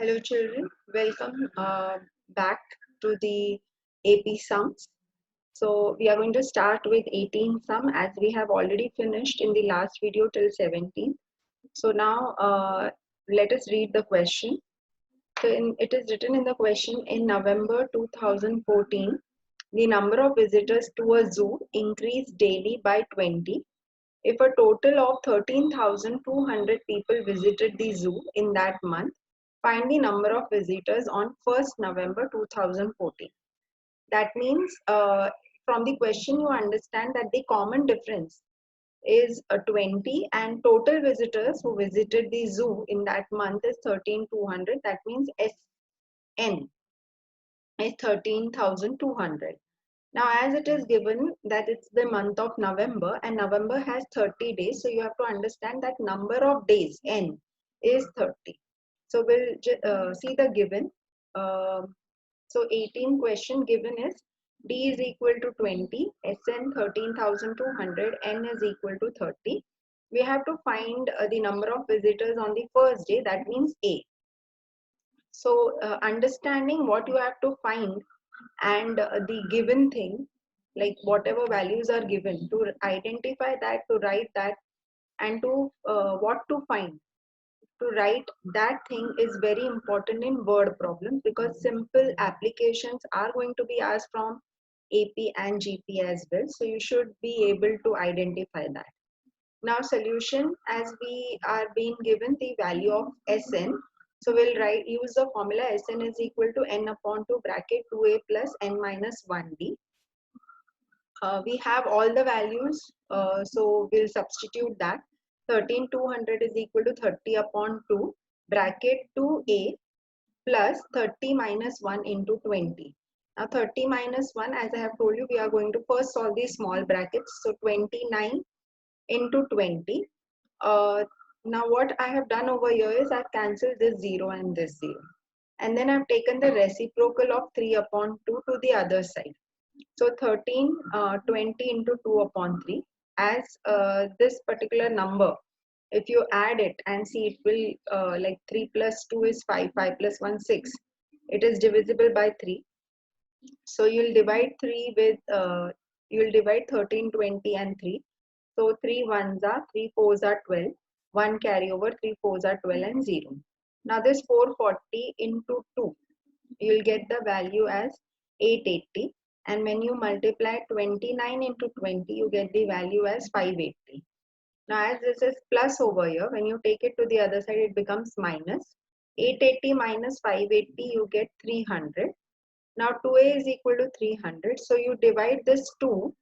Hello children, welcome back to the AP sums. So we are going to start with 18 sum as we have already finished in the last video till 17. So now let us read the question. So it is written in the question, in November 2014, the number of visitors to a zoo increased daily by 20. If a total of 13,200 people visited the zoo in that month, find the number of visitors on 1st November 2014. That means from the question you understand that the common difference is 20 and total visitors who visited the zoo in that month is 13,200. That means SN is 13,200. Now, as it is given that it's the month of November and November has 30 days, so you have to understand that number of days n is 30. So we'll see the given. So 18 question given is D is equal to 20, Sn 13,200, n is equal to 30. We have to find the number of visitors on the first day, that means A. So understanding what you have to find and the given thing, like whatever values are given, to identify that, to write that, and to what to find, to write that thing is very important in word problems, because simple applications are going to be asked from AP and GP as well, so you should be able to identify that. Now solution, as we are being given the value of Sn, so we'll use the formula Sn is equal to n upon 2 bracket 2a plus n minus 1d. We have all the values, so we'll substitute that. 13,200 is equal to 30 upon 2 bracket 2a plus 30 minus 1 into 20. Now 30 minus 1, as I have told you, we are going to first solve these small brackets. So 29 into 20. Now what I have done over here is I've cancelled this 0 and this 0. And then I've taken the reciprocal of 3 upon 2 to the other side. So 13, 20 into 2 upon 3. As this particular number, if you add it and see, it will like 3 plus 2 is 5, 5 plus 1, 6. It is divisible by 3. So you'll divide 3 with, you'll divide 13, 20 and 3. So 3 ones are, 3 fours are 12. 1 carry over, 3 fours are 12 and 0. Now this 440 into 2, you'll get the value as 880. And when you multiply 29 into 20, you get the value as 580. Now as this is plus over here, when you take it to the other side, it becomes minus. 880 minus 580, you get 300. Now 2a is equal to 300. So you divide this 2,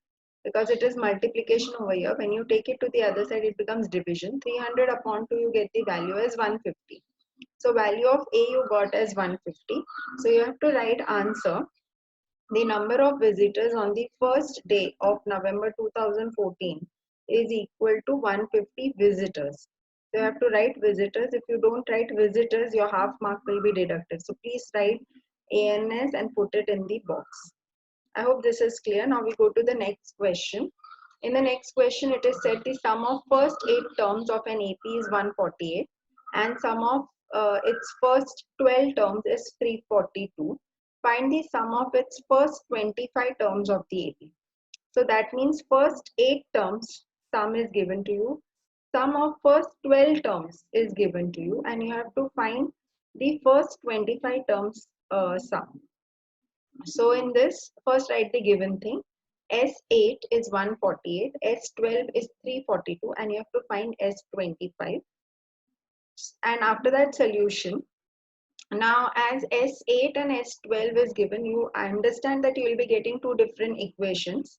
because it is multiplication over here. When you take it to the other side, it becomes division. 300 upon 2, you get the value as 150. So value of A you got as 150. So you have to write answer. The number of visitors on the first day of November 2014 is equal to 150 visitors. So you have to write visitors. If you don't write visitors, your half mark will be deducted. So please write ANS and put it in the box. I hope this is clear. Now we go to the next question. In the next question, it is said the sum of first 8 terms of an AP is 148 and sum of its first 12 terms is 342. Find the sum of its first 25 terms of the AP. So that means first 8 terms sum is given to you. Sum of first 12 terms is given to you, and you have to find the first 25 terms sum. So in this, first write the given thing. S8 is 148, S12 is 342, and you have to find S25. And after that, solution. Now as S8 and S12 is given, you understand that you will be getting two different equations.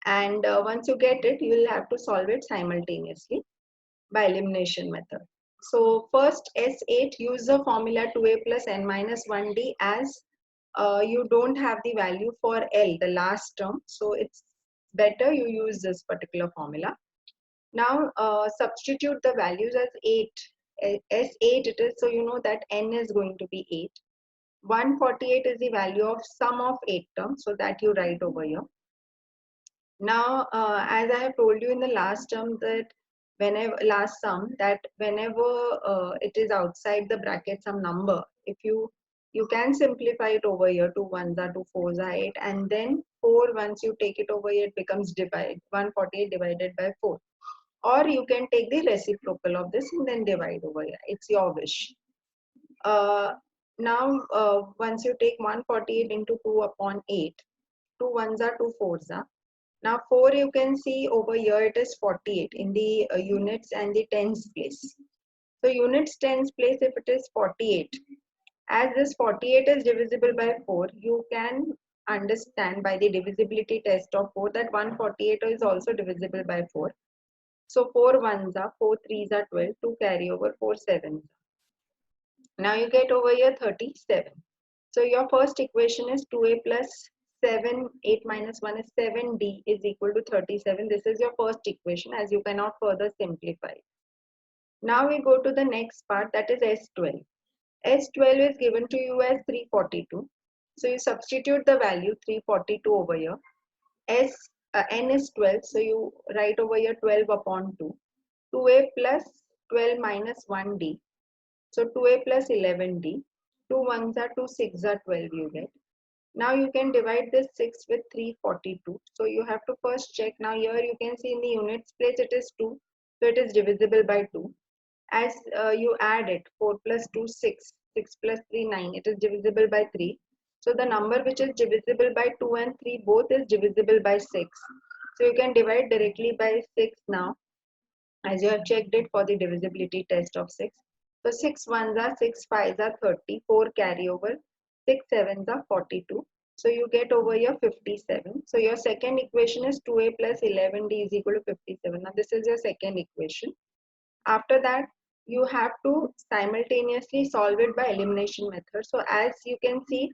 And once you get it, you will have to solve it simultaneously by elimination method. So first S8, use the formula 2a plus n minus 1d, as you don't have the value for L, the last term. So it's better you use this particular formula. Now substitute the values as 8. S8 it is, so you know that n is going to be 8. 148 is the value of sum of 8 terms, so that you write over here. Now as I have told you in the last term that whenever last sum, that whenever it is outside the bracket some number, if you can simplify it over here. 2 ones are 2 fours are 8, and then 4, once you take it over here, it becomes divide 148 divided by 4. Or you can take the reciprocal of this and then divide over here. It's your wish. Now once you take 148 into 2 upon 8, 2 ones are 2 fours are. Now 4, you can see over here it is 48 in the units and the tens place. So units tens place, if it is 48, as this 48 is divisible by 4, you can understand by the divisibility test of 4 that 148 is also divisible by 4. So 4 ones are 4 threes are 12, 2 carry over 4 sevens. Now you get over here 37. So your first equation is 2a plus 7, 8 minus 1 is 7d is equal to 37. This is your first equation, as you cannot further simplify. Now we go to the next part, that is S12. S12 is given to you as 342. So you substitute the value 342 over here. N is 12, so you write over here 12 upon 2. 2a plus 12 minus 1d. So 2a plus 11d. 2 ones are 2, 6 are 12 you get. Now you can divide this 6 with 342. So you have to first check. Now here you can see in the units place it is 2. So it is divisible by 2. As you add it, 4 plus 2, 6. 6 plus 3, 9. It is divisible by 3. So the number which is divisible by 2 and 3 both is divisible by 6. So you can divide directly by 6 now, as you have checked it for the divisibility test of 6. So 6 ones are 6 fives are 30, 4 carry over, 6 sevens are 42. So you get over here 57. So your second equation is 2a plus 11d is equal to 57. Now this is your second equation. After that, you have to simultaneously solve it by elimination method. So as you can see,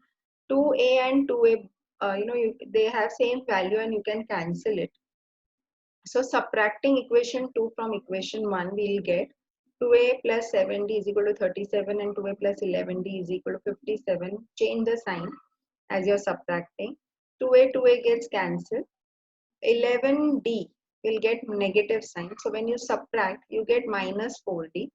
2a and 2a, they have same value and you can cancel it. So subtracting equation 2 from equation 1, we will get 2a plus 7d is equal to 37 and 2a plus 11d is equal to 57. Change the sign as you're subtracting. 2a gets cancelled. 11d will get negative sign. So when you subtract, you get minus 4d.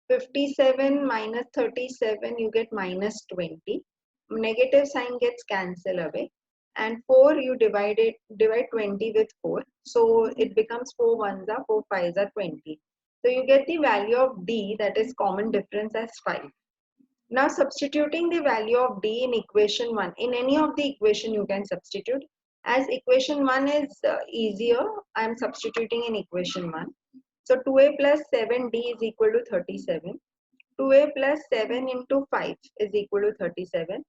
57 minus 37, you get minus 20. Negative sign gets cancelled away. And 4, you divide 20 with 4. So it becomes 4 ones are 4 fives are 20. So you get the value of d, that is common difference, as 5. Now substituting the value of d in equation 1, in any of the equation you can substitute. As equation 1 is easier, I am substituting in equation 1. So 2a plus 7d is equal to 37. 2a plus 7 into 5 is equal to 37.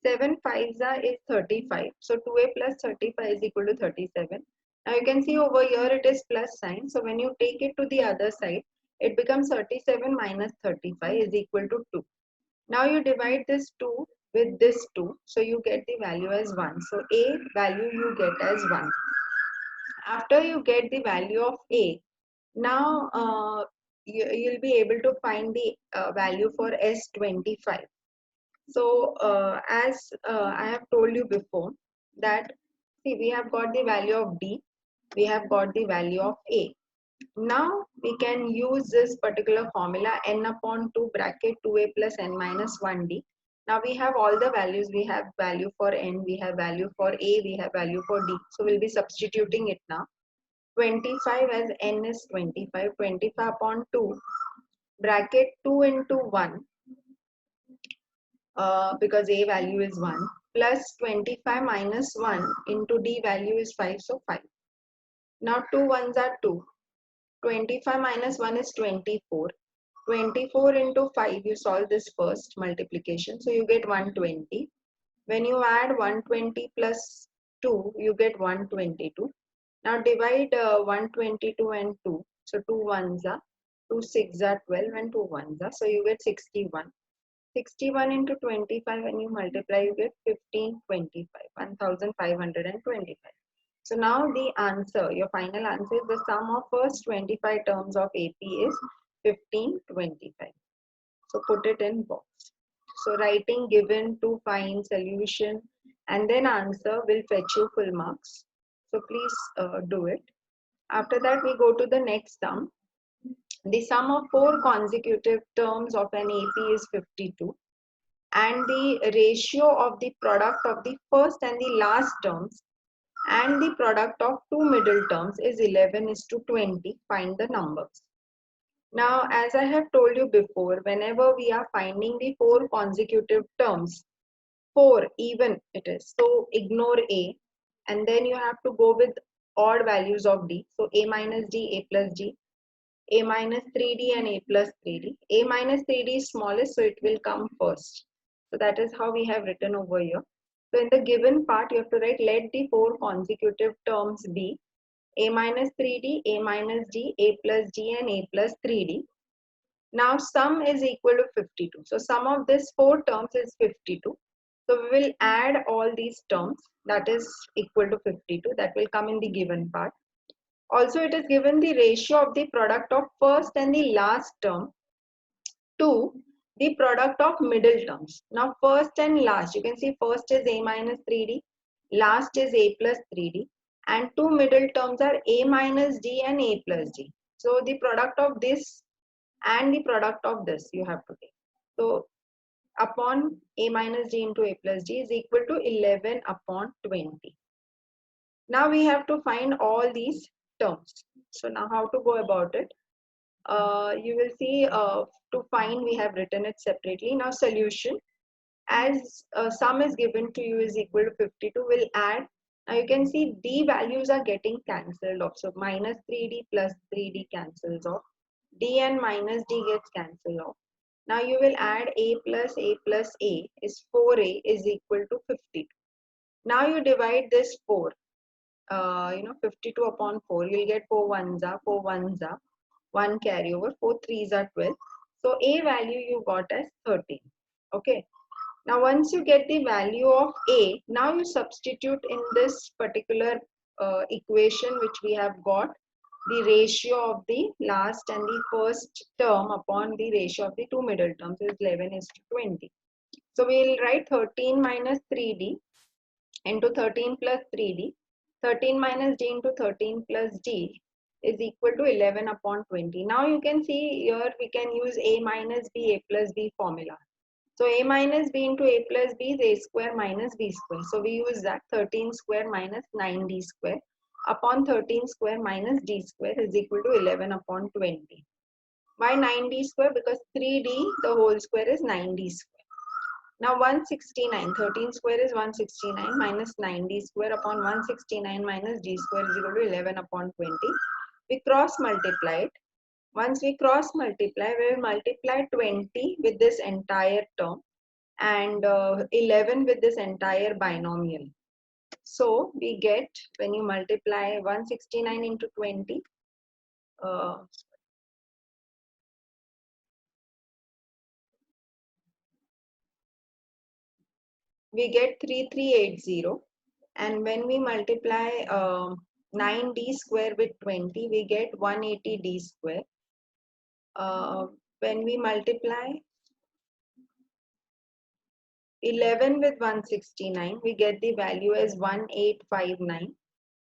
7 fives are is 35. So 2a plus 35 is equal to 37. Now you can see over here it is plus sign. So when you take it to the other side, it becomes 37 minus 35 is equal to 2. Now you divide this 2 with this 2. So you get the value as 1. So a value you get as 1. After you get the value of a, now you'll be able to find the value for S25. So as I have told you before, that see, we have got the value of d, we have got the value of a. Now we can use this particular formula, n upon 2 bracket 2a plus n minus 1d. Now we have all the values. We have value for n, we have value for a, we have value for d. So we'll be substituting it now. 25 as n is 25, 25 upon 2 bracket 2 into 1, because a value is 1, plus 25 minus 1 into d value is 5, so 5. Now 2 ones are 2. 25 minus 1 is 24. 24 into 5, you solve this first multiplication, so you get 120. When you add 120 plus 2, you get 122. Now divide 122 and 2. So 2 ones are 2 6 are 12 and 2 ones are. So you get 61. 61 into 25, when you multiply, you get 1525, 1525. So now the answer, your final answer is the sum of first 25 terms of AP is 1525. So put it in box. So writing given to find solution and then answer will fetch you full marks. So please do it. After that, we go to the next sum. The sum of four consecutive terms of an AP is 52, and the ratio of the product of the first and the last terms and the product of two middle terms is 11:20. Find the numbers. Now, as I have told you before, whenever we are finding the four consecutive terms, 4 even it is, so ignore A, and then you have to go with odd values of D. So A minus D, A plus D, A minus 3D and A plus 3D. A minus 3D is smallest, so it will come first. So that is how we have written over here. So in the given part, you have to write let the four consecutive terms be A minus 3D, A minus D, A plus D and A plus 3D. Now sum is equal to 52. So sum of this four terms is 52. So we will add all these terms, that is equal to 52. That will come in the given part. Also, it is given the ratio of the product of first and the last term to the product of middle terms. Now, first and last, you can see first is A minus 3D, last is A plus 3D, and two middle terms are A minus D and A plus D. So, the product of this and the product of this you have to take. So, upon A minus D into A plus D is equal to 11/20. Now we have to find all these terms. So now how to go about it? You will see to find we have written it separately. Now solution, as sum is given to you is equal to 52, will add. Now you can see D values are getting cancelled off. So minus 3D plus 3D cancels off. D and minus D gets cancelled off. Now you will add A plus A is 4A is equal to 52. Now you divide this 4. 52 upon 4, you'll get 4 ones are 1 carryover, 4 threes are 12. So A value you got as 13. Okay. Now once you get the value of A, now you substitute in this particular equation which we have got the ratio of the last and the first term upon the ratio of the two middle terms is 11:20. So we'll write 13 minus 3D into 13 plus 3D. 13 minus D into 13 plus D is equal to 11/20. Now you can see here we can use A minus B, A plus B formula. So A minus B into A plus B is A square minus B square. So we use that 13 square minus 9D square upon 13 square minus D square is equal to 11/20. Why 9D square? Because 3D the whole square is 9D square. Now 169, 13 square is 169 minus 9D square upon 169 minus D square is equal to 11/20. We cross multiply it. Once we cross multiply, we will multiply 20 with this entire term and 11 with this entire binomial. So we get, when you multiply 169 into 20, we get 3380, and when we multiply 9D square with 20, we get 180D square. When we multiply 11 with 169, we get the value as 1859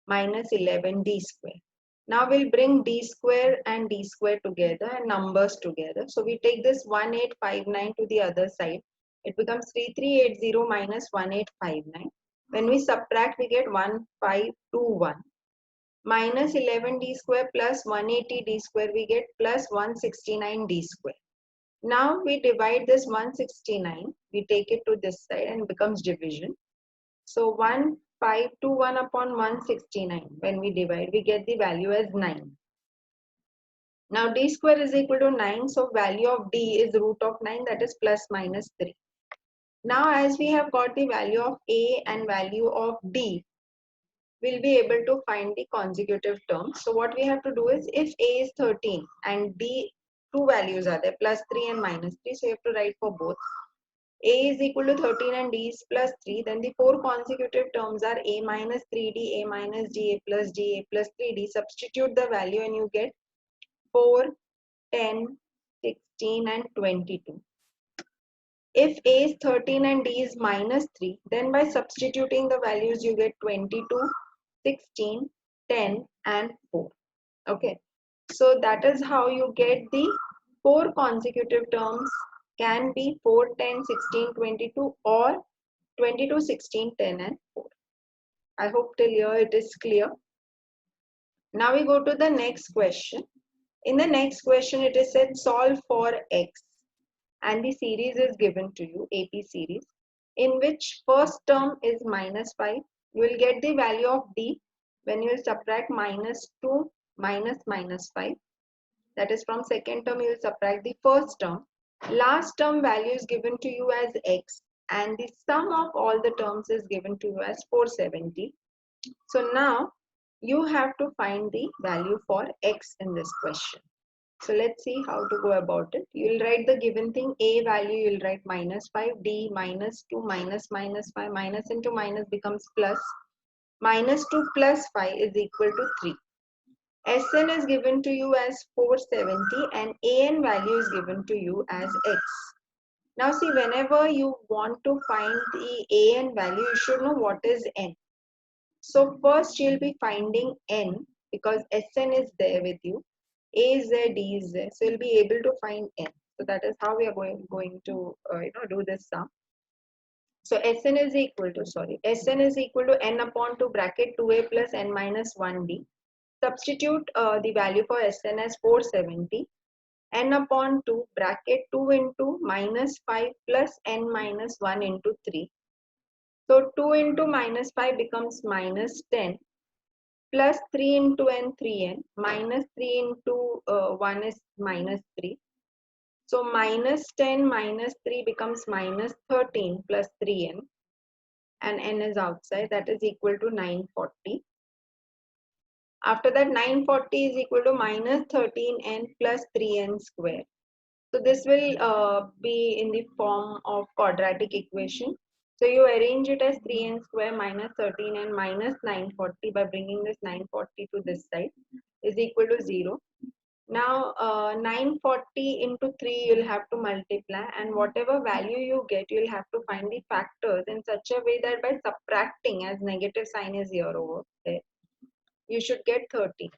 minus 11D square. Now we'll bring D square and D square together and numbers together. So we take this 1859 to the other side. It becomes 3380 minus 1859. When we subtract, we get 1521 minus 11D square plus 180D square, we get plus 169D square. Now we divide this 169, we take it to this side and it becomes division. So 1521 upon 169, when we divide, we get the value as 9. Now D square is equal to 9, so value of D is root of 9, that is plus minus 3. Now as we have got the value of A and value of D, we'll be able to find the consecutive terms. So what we have to do is, if A is 13 and D, two values are there, plus 3 and minus 3, so you have to write for both. A is equal to 13 and D is plus 3, then the four consecutive terms are A minus 3D, A minus D, A plus D, A plus 3D. Substitute the value and you get 4, 10, 16 and 22. If A is 13 and D is minus 3, then by substituting the values you get 22, 16, 10 and 4. Okay. So that is how you get the 4 consecutive terms, can be 4, 10, 16, 22 or 22, 16, 10 and 4. I hope till here it is clear. Now we go to the next question. In the next question it is said solve for x and the series is given to you, AP series, in which first term is minus 5. You will get the value of d when you will subtract minus 2 minus minus 5. That is from second term you will subtract the first term. Last term value is given to you as x and the sum of all the terms is given to you as 470. So now you have to find the value for x in this question. So let's see how to go about it. You will write the given thing, a value you will write minus 5, d minus 2 minus minus 5, minus into minus becomes plus. Minus 2 plus 5 is equal to 3. Sn is given to you as 470 and an value is given to you as x. Now see, whenever you want to find the an value, you should know what is n. So first you'll be finding n because Sn is there with you. A is there, D is there. So you'll be able to find n. So that is how we are going to do this sum. So Sn is equal to, Sn is equal to n upon 2 bracket 2a plus n minus 1d. Substitute the value for Sn as 470. N upon 2 bracket 2 into minus 5 plus n minus 1 into 3. So 2 into minus 5 becomes minus 10 plus 3 into n 3n minus 3 into 1 is minus 3. So minus 10 minus 3 becomes minus 13 plus 3n and n is outside, that is equal to 940. After that 940 is equal to minus 13n plus 3n square. So this will be in the form of quadratic equation. So you arrange it as 3n square minus 13n minus 940 by bringing this 940 to this side is equal to 0. Now 940 into 3 you'll have to multiply and whatever value you get you'll have to find the factors in such a way that by subtracting, as negative sign is here over there, you should get 30.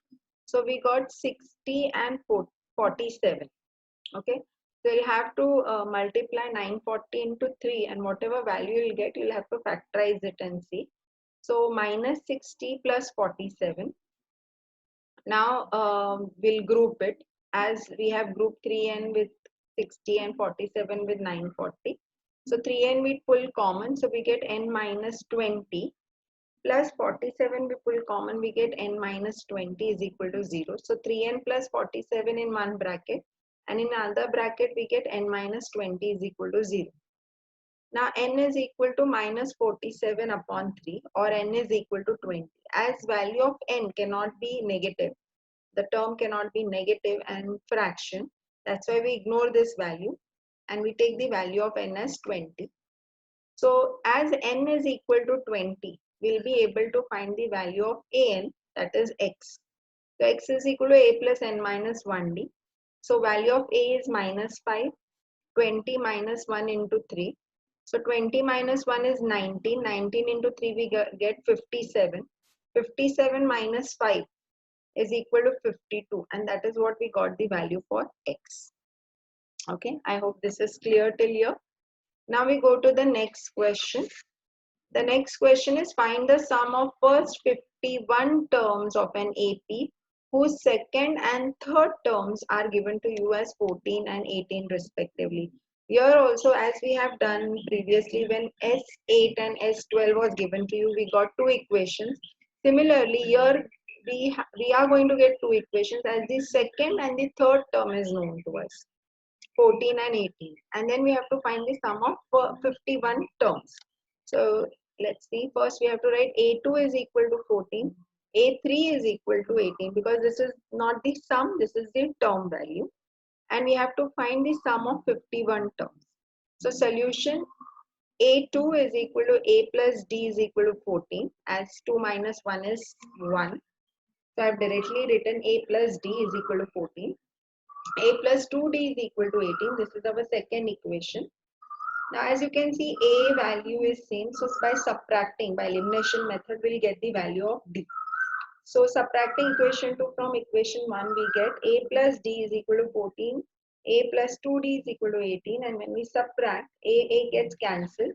So we got 60 and 47. Okay. So you'll have to multiply 940 into 3 and whatever value you'll get you'll have to factorize it and see. So minus 60 plus 47. Now we'll group it as we have grouped 3n with 60 and 47 with 940. So 3n we pull common, so we get n minus 20 plus 47 we pull common, we get n minus 20 is equal to 0. So 3n plus 47 in one bracket and in another bracket we get n minus 20 is equal to 0. Now n is equal to minus 47 upon 3 or n is equal to 20. As value of n cannot be negative, the term cannot be negative and fraction. That's why we ignore this value and we take the value of n as 20. So as n is equal to 20, we'll be able to find the value of an, that is x. So x is equal to a plus n minus 1d. So value of a is minus 5, 20 minus 1 into 3. So 20 minus 1 is 19, 19 into 3 we get 57. 57 minus 5 is equal to 52 and that is what we got the value for x. Okay, I hope this is clear till here. Now we go to the next question. The next question is find the sum of first 51 terms of an AP whose second and third terms are given to you as 14 and 18 respectively. Here also, as we have done previously, when S8 and S12 was given to you, we got two equations. Similarly, here we are going to get two equations as the second and the third term is known to us, 14 and 18. And then we have to find the sum of 51 terms. So let's see, first we have to write A2 is equal to 14, A3 is equal to 18 because this is not the sum, this is the term value. And we have to find the sum of 51 terms. So solution, A2 is equal to A plus D is equal to 14 as 2 minus 1 is 1. So I have directly written A plus D is equal to 14. A plus 2D is equal to 18. This is our second equation. Now as you can see, A value is same. So by subtracting, by elimination method, we'll get the value of D. So subtracting equation 2 from equation 1, we get a plus d is equal to 14, a plus 2d is equal to 18, and when we subtract, a gets cancelled.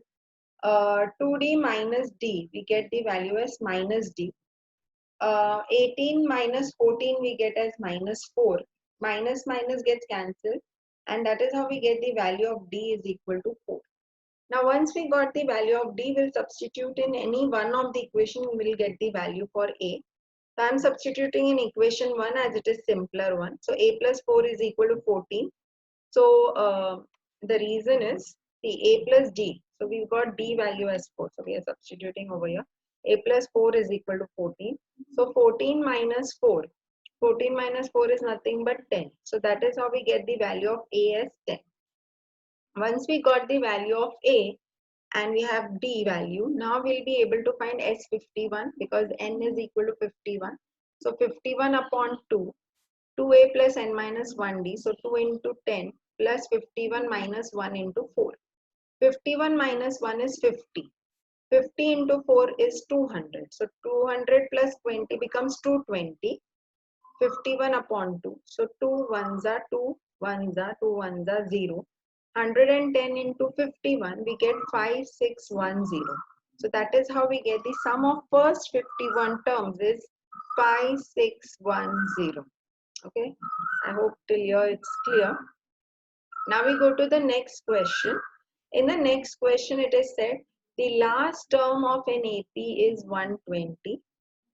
2d minus d, we get the value as minus d. 18 minus 14 we get as minus 4. Minus minus gets cancelled, and that is how we get the value of d is equal to 4. Now once we got the value of d, we'll substitute in any one of the equation, we will get the value for a. So I'm substituting in equation 1 as it is simpler one. So a plus 4 is equal to 14. So the reason is the a plus d. So we've got d value as 4. So we are substituting over here. A plus 4 is equal to 14. So 14 minus 4. 14 minus 4 is nothing but 10. So that is how we get the value of a as 10. Once we got the value of a and we have d value, now we'll be able to find S51 because n is equal to 51. So 51 upon 2, 2a plus n minus 1d. So 2 into 10 plus 51 minus 1 into 4. 51 minus 1 is 50. 50 into 4 is 200. So 200 plus 20 becomes 220. 51 upon 2. So 2 ones are 2 ones are 2 ones are 0. 110 into 51, we get 5610. So that is how we get the sum of first 51 terms is 5610. Okay, I hope till here it's clear. Now we go to the next question. In the next question, it is said the last term of an AP is 120.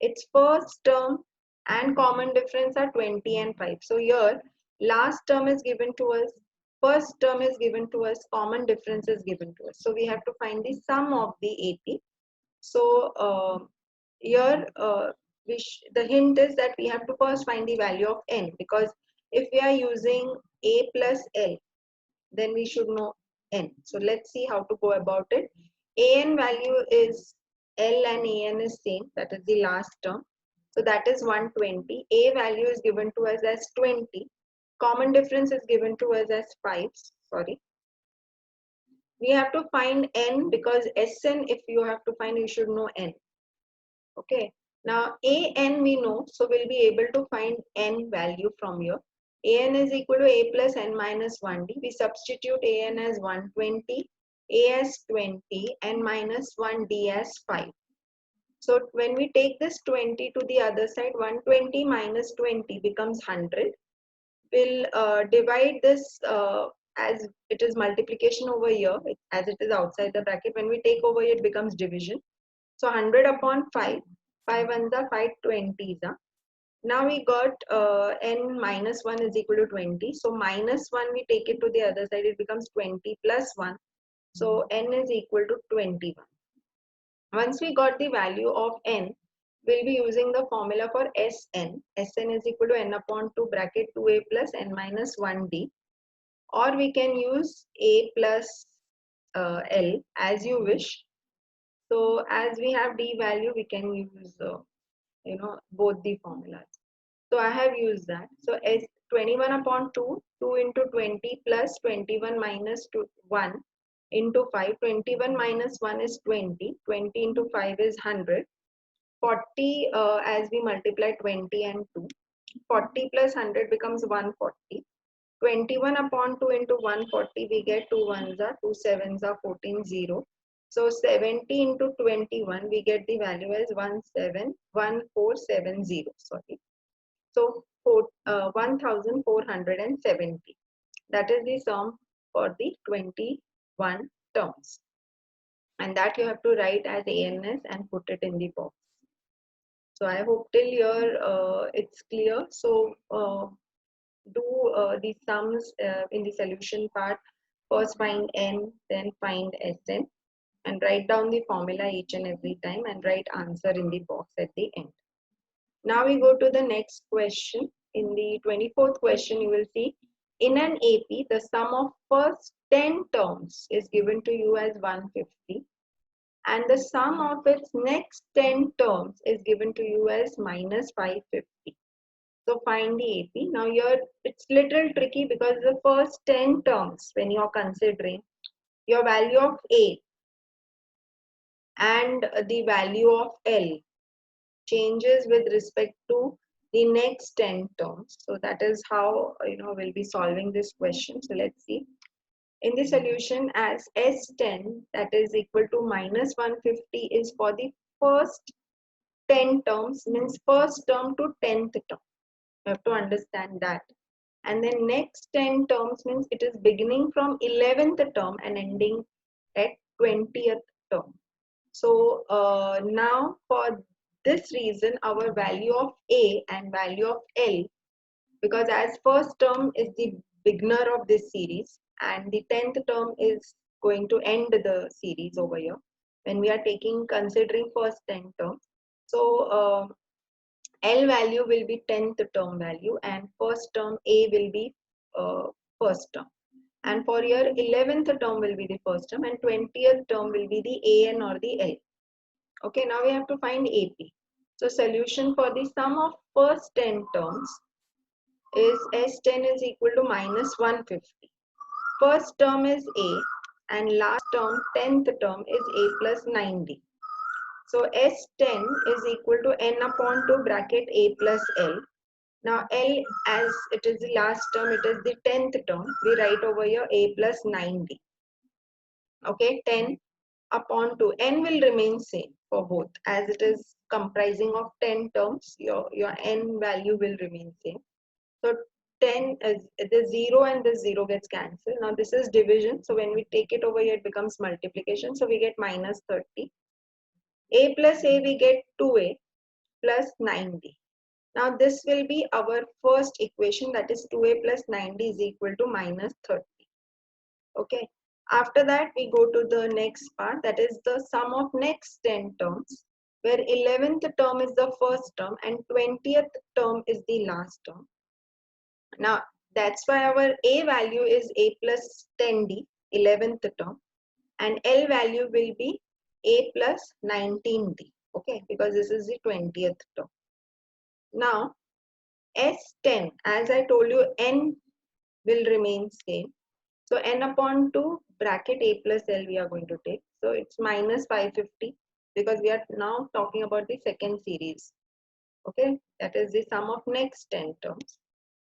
Its first term and common difference are 20 and 5. So here, last term is given to us, first term is given to us, common difference is given to us. So we have to find the sum of the AP. So here, the hint is that we have to first find the value of n, because if we are using a plus l, then we should know n. So let's see how to go about it. An value is L and An is same, that is the last term. So that is 120. A value is given to us as 20. Common difference is given to us as 5. Sorry. We have to find n because Sn, if you have to find, you should know n. Okay. Now An we know, so we'll be able to find n value from here. An is equal to a plus n minus 1d. We substitute an as 120, a as 20, n minus 1d as 5. So when we take this 20 to the other side, 120 minus 20 becomes 100. We'll divide this as it is multiplication over here, as it is outside the bracket. When we take over here, it becomes division. So 100 upon 5, 5 ones are 5 20s. Now we got n minus 1 is equal to 20. So minus 1 we take it to the other side, it becomes 20 plus 1. So n is equal to 21. Once we got the value of n, we'll be using the formula for Sn. Sn is equal to n upon 2 bracket 2a plus n minus 1d. Or we can use a plus l as you wish. So as we have d value, we can use both the formulas. So I have used that. So S 21 upon 2, 2 into 20 plus 21 minus 1 into 5. 21 minus 1 is 20. 20 into 5 is 100. 40 as we multiply 20 and 2. 40 plus 100 becomes 140. 21 upon 2 into 140, we get 2 ones are 2 sevens are 14, 0. So 70 into 21, we get the value as 1470. Sorry. So 1470. That is the sum for the 21 terms. And that you have to write as ANS and put it in the box. So I hope till here it's clear. So do the sums in the solution part. First find n, then find Sn, and write down the formula each and every time and write answer in the box at the end. Now we go to the next question. In the 24th question, you will see in an AP, the sum of first 10 terms is given to you as 150. And the sum of its next 10 terms is given to you as minus 550. So find the AP. Now here it's little tricky because the first 10 terms, when you're considering your value of A and the value of L, changes with respect to the next 10 terms. So that is how we'll be solving this question. So let's see. In the solution, as S10 that is equal to minus 150 is for the first 10 terms, means first term to 10th term. You have to understand that. And then next 10 terms means it is beginning from 11th term and ending at 20th term. So now for this reason, our value of A and value of L, because as first term is the beginner of this series and the 10th term is going to end the series over here when we are taking considering first 10 terms. So L value will be 10th term value and first term A will be first term. And for your 11th term will be the first term and 20th term will be the AN or the L. Okay, now we have to find AP. So solution for the sum of first 10 terms is S10 is equal to minus 150. First term is A and last term, 10th term is A plus 90. So S10 is equal to N upon 2 bracket A plus L. Now L, as it is the last term, it is the 10th term. We write over here A plus 90. Okay, 10 upon 2. N will remain same for both as it is comprising of 10 terms. Your N value will remain same. So 10 is the 0 and the 0 gets cancelled. Now this is division. So when we take it over here, it becomes multiplication. So we get minus 30. A plus A we get 2A plus 90. Now this will be our first equation, that is 2A plus 90 is equal to minus 30. Okay. After that we go to the next part, that is the sum of next 10 terms, where 11th term is the first term and 20th term is the last term. Now that's why our A value is A plus 10D, 11th term, and L value will be A plus 19D. Okay, because this is the 20th term. Now S10, as I told you, N will remain same. So N upon 2 bracket A plus L we are going to take. So it's minus 550 because we are now talking about the second series. Okay, that is the sum of next 10 terms.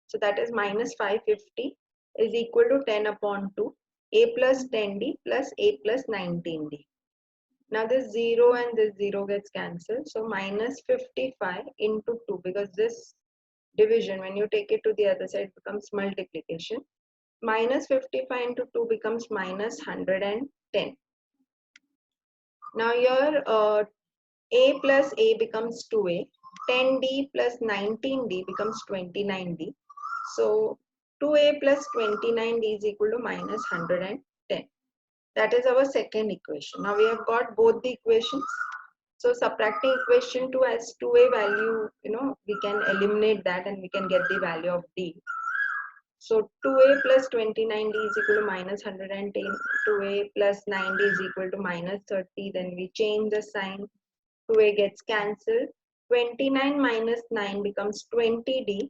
So that is minus 550 is equal to 10 upon 2 A plus 10D plus A plus 19D. Now this 0 and this 0 gets cancelled. So minus 55 into 2, because this division, when you take it to the other side, becomes multiplication. Minus 55 into 2 becomes minus 110. Now here A plus A becomes 2A. 10D plus 19D becomes 29D. So 2A plus 29D is equal to minus 110. That is our second equation. Now we have got both the equations. So subtracting equation 2 as 2A value, we can eliminate that and we can get the value of D. So 2A plus 29D is equal to minus 110. 2A plus 90 is equal to minus 30. Then we change the sign. 2A gets cancelled. 29 minus 9 becomes 20D.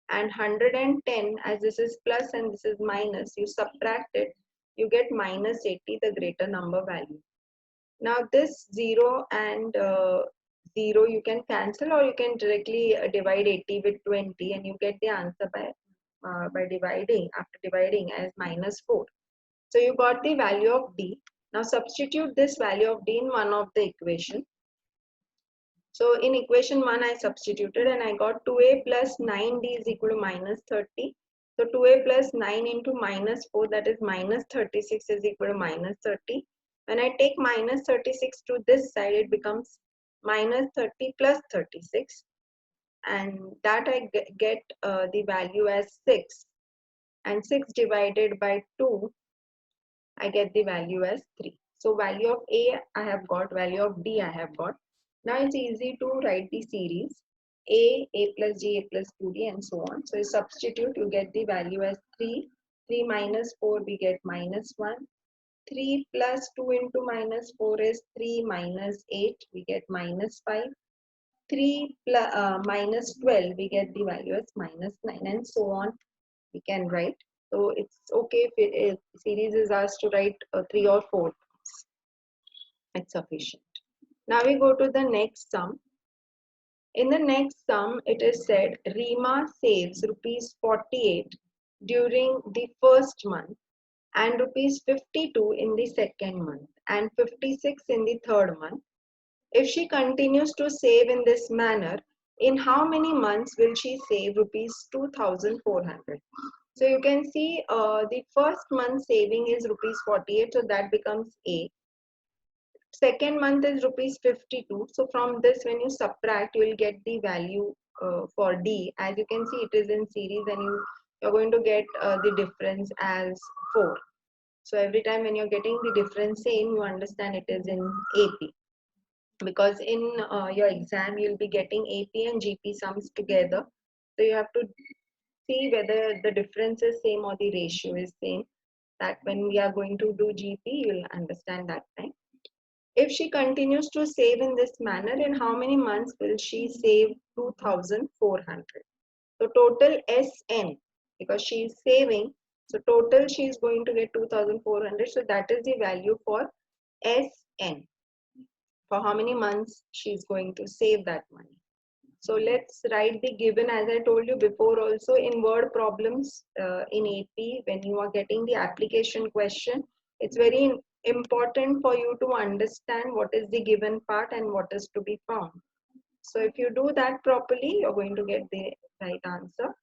And 110, as this is plus and this is minus, you subtract it, you get minus 80, the greater number value. Now this 0 and 0 you can cancel, or you can directly divide 80 with 20 and you get the answer by dividing, after dividing, as minus 4. So you got the value of D. Now substitute this value of D in one of the equation. So in equation 1 I substituted and I got 2A plus 9D is equal to minus 30. So 2A plus 9 into minus 4, that is minus 36 is equal to minus 30. When I take minus 36 to this side, it becomes minus 30 plus 36. And that I get the value as 6. And 6 divided by 2, I get the value as 3. So value of A I have got, value of D I have got. Now it's easy to write the series A plus D, A plus 2D and so on. So you substitute, you get the value as 3. 3 minus 4 we get minus 1. 3 plus 2 into minus 4 is 3 minus 8, we get minus 5. 3 plus, minus 12 we get the value as minus 9 and so on we can write. So it's okay if series is asked to write 3 or 4 times. It's sufficient. Now we go to the next sum. In the next sum, it is said Reema saves rupees 48 during the first month and rupees 52 in the second month and 56 in the third month. If she continues to save in this manner, in how many months will she save rupees 2,400? So you can see the first month saving is rupees 48, so that becomes A. Second month is rupees 52. So from this, when you subtract, you will get the value for D. As you can see, it is in series, and you're going to get the difference as 4. So every time when you're getting the difference same, you understand it is in AP. Because in your exam, you'll be getting AP and GP sums together. So you have to see whether the difference is same or the ratio is same. That when we are going to do GP, you'll understand that time. If she continues to save in this manner, in how many months will she save 2,400? So total SN, because she is saving, so total she is going to get 2,400. So that is the value for SN. For how many months she is going to save that money. So let's write the given, as I told you before also, in word problems in AP, when you are getting the application question, it's very important for you to understand what is the given part and what is to be found. So if you do that properly, you're going to get the right answer.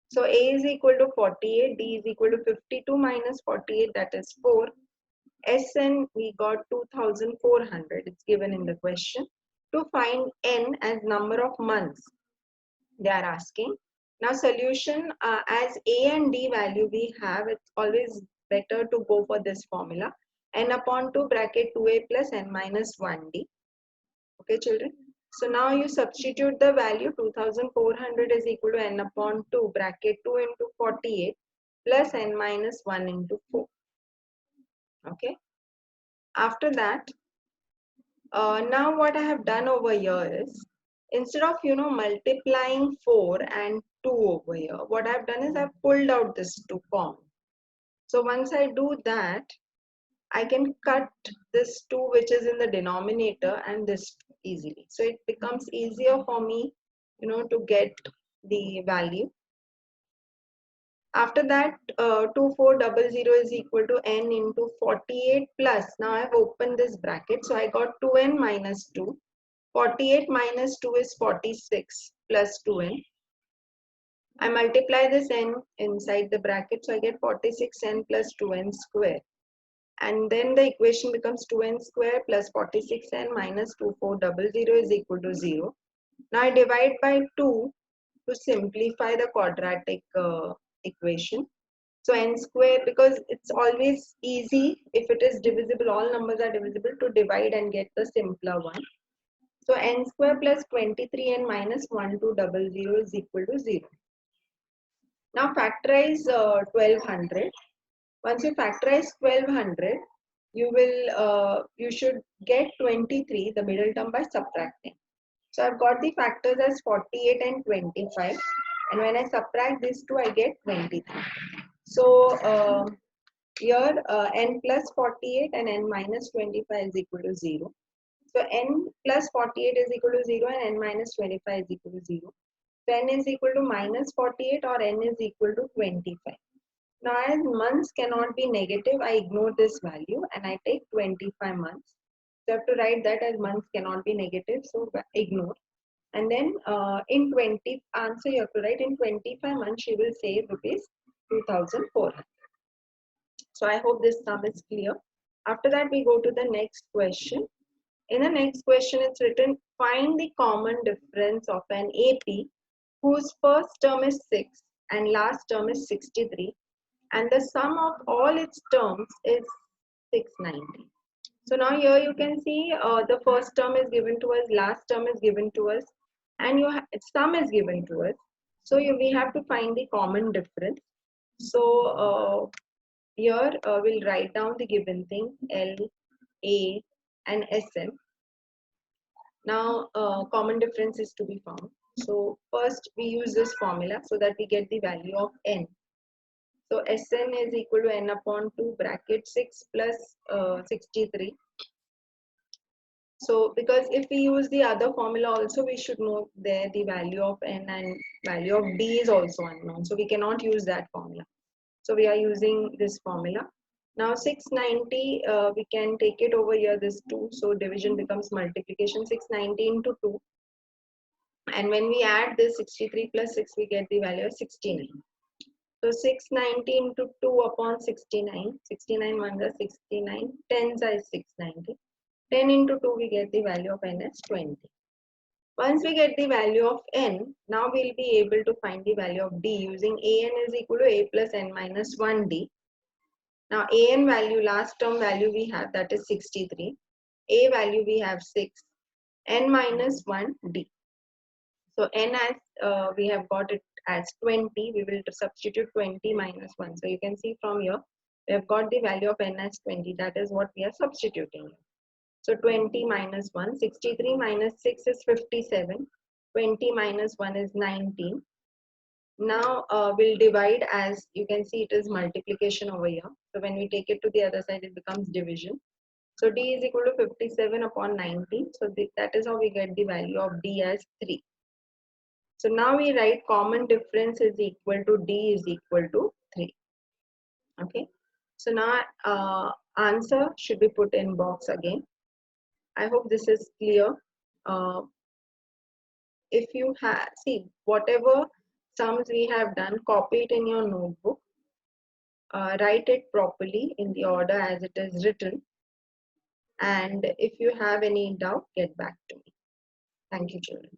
So A is equal to 48, D is equal to 52 minus 48, that is 4. SN, we got 2,400, it's given in the question. To find N as number of months, they are asking. Now solution, as A and D value we have, it's always better to go for this formula. N upon 2 bracket 2A plus N minus 1D. Okay children. So now you substitute the value 2,400 is equal to N upon 2 bracket 2 into 48 plus N minus 1 into 4. Okay. After that, now what I have done over here is, instead of multiplying 4 and 2 over here, what I've done is I've pulled out this 2 common. So once I do that, I can cut this 2 which is in the denominator and this easily. So it becomes easier for me to get the value. After that, 2400 is equal to N into 48 plus, now I have opened this bracket, so I got 2N minus 2. 48 minus 2 is 46 plus 2N. I multiply this N inside the bracket, so I get 46N plus 2N square. And then the equation becomes 2N square plus 46N minus 2400 is equal to 0. Now I divide by 2 to simplify the quadratic equation. So N square, because it's always easy if it is divisible, all numbers are divisible, to divide and get the simpler one. So N square plus 23N minus 1200 is equal to 0. Now factorize 1200. Once you factorize 1200, you should get 23, the middle term, by subtracting. So I've got the factors as 48 and 25, and when I subtract these two, I get 23. So here N plus 48 and N minus 25 is equal to 0. So N plus 48 is equal to 0 and N minus 25 is equal to 0. So N is equal to minus 48 or N is equal to 25. Now as months cannot be negative, I ignore this value and I take 25 months. So I have to write that as months cannot be negative, so ignore. And then in 20 answer you have to write in 25 months she will save rupees 2,400. So I hope this sum is clear. After that we go to the next question. In the next question it's written, find the common difference of an AP whose first term is 6 and last term is 63 and the sum of all its terms is 690. So now here you can see the first term is given to us, last term is given to us, and sum is given to us. So we have to find the common difference. So here we'll write down the given thing, L, A and Sm. Now common difference is to be found. So first we use this formula so that we get the value of N. So Sn is equal to N upon 2 bracket 6 plus 63. So because if we use the other formula also, we should know there the value of n and value of d is also unknown. So we cannot use that formula. So we are using this formula. Now 690, we can take it over here, this 2. So division becomes multiplication, 690 into 2. And when we add this 63 plus 6, we get the value of 69. So 690 into 2 upon 69. 69 ones are 69. 10s are 690. 10 into 2, we get the value of n as 20. Once we get the value of n, now we'll be able to find the value of d using an is equal to a plus n minus 1d. Now an value, last term value we have, that is 63. A value we have 6. N minus 1 d. So n as we have got it as 20. We will substitute 20 minus 1. So you can see from here we have got the value of n as 20. That is what we are substituting. So 20 minus 1. 63 minus 6 is 57. 20 minus 1 is 19. Now we'll divide, as you can see it is multiplication over here. So when we take it to the other side, it becomes division. So d is equal to 57 upon 19. So that is how we get the value of d as 3. So now we write common difference is equal to d is equal to 3. Okay. So now answer should be put in box again. I hope this is clear. If you have, see, whatever sums we have done, copy it in your notebook. Write it properly in the order as it is written. And if you have any doubt, get back to me. Thank you, children.